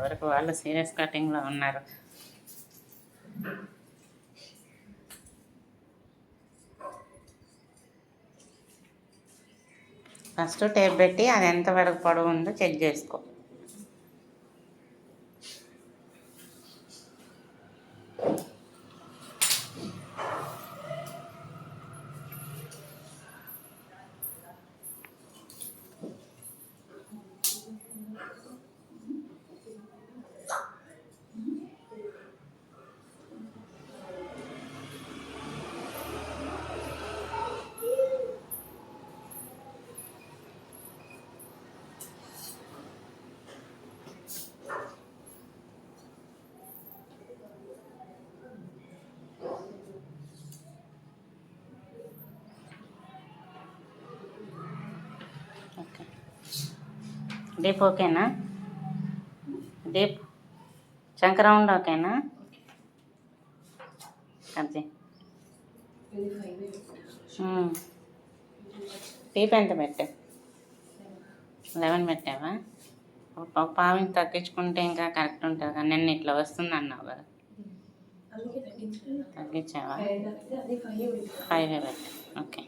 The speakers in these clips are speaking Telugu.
ఎవరికి వాళ్ళు సీరియస్ కటింగ్లో ఉన్నారు. ఫస్ట్ టేప్ పెట్టి అది ఎంతవరకు పొడవు ఉందో చెక్ చేసుకో. ఓకే, డీప్ ఓకేనా? డీప్ చంక రౌండ్ ఓకేనా? అది డీప్ ఎంత పెట్టావు? 11 పెట్టావా? ఒక పావించి తగ్గించుకుంటే ఇంకా కరెక్ట్ ఉంటుంది కానీ నిన్న ఇట్లా వస్తుంది అన్నావు కదా, తగ్గించావా? 5 పెట్టా. ఓకే,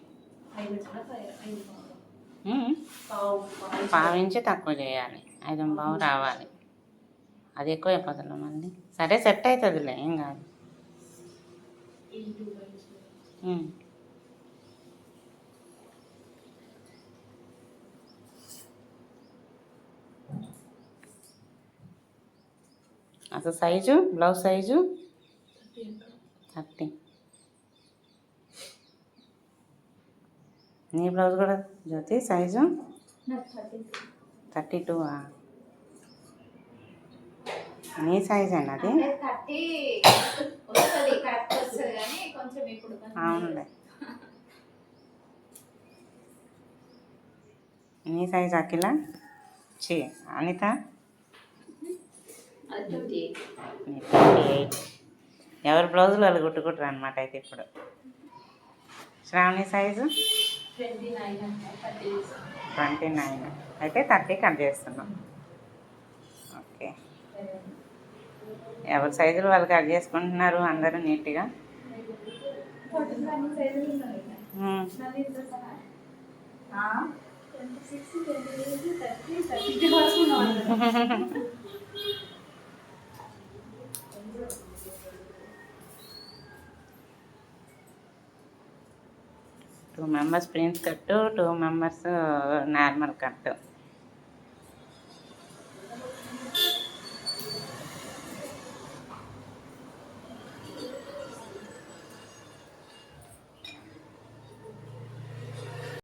పావించి తక్కువ చేయాలి, 5 రావాలి. అది ఎక్కువ అయిపోతుంది మళ్ళీ. సరే సెట్ అవుతుందిలే, ఏం కాదు. అసలు సైజు, బ్లౌజ్ సైజు 30. నీ బ్లౌజ్ కూడా జ్యోతి సైజు 32. నీ సైజేనా అది? అవునులే, నీ సైజ్ అఖిల చి అనిత 28. ఎవరి బ్లౌజులు వాళ్ళు కుట్టుకుంటారు అనమాట. అయితే ఇప్పుడు శ్రావణి సైజు 29. అయితే 30 కట్ చేస్తున్నాం. ఓకే, ఎవరి సైజులు వాళ్ళు కట్ చేసుకుంటున్నారు అందరూ నీట్గా. టూ మెంబర్స్ ప్రిన్స్ కట్టు, 2 మెంబర్స్ నార్మల్ కట్టు.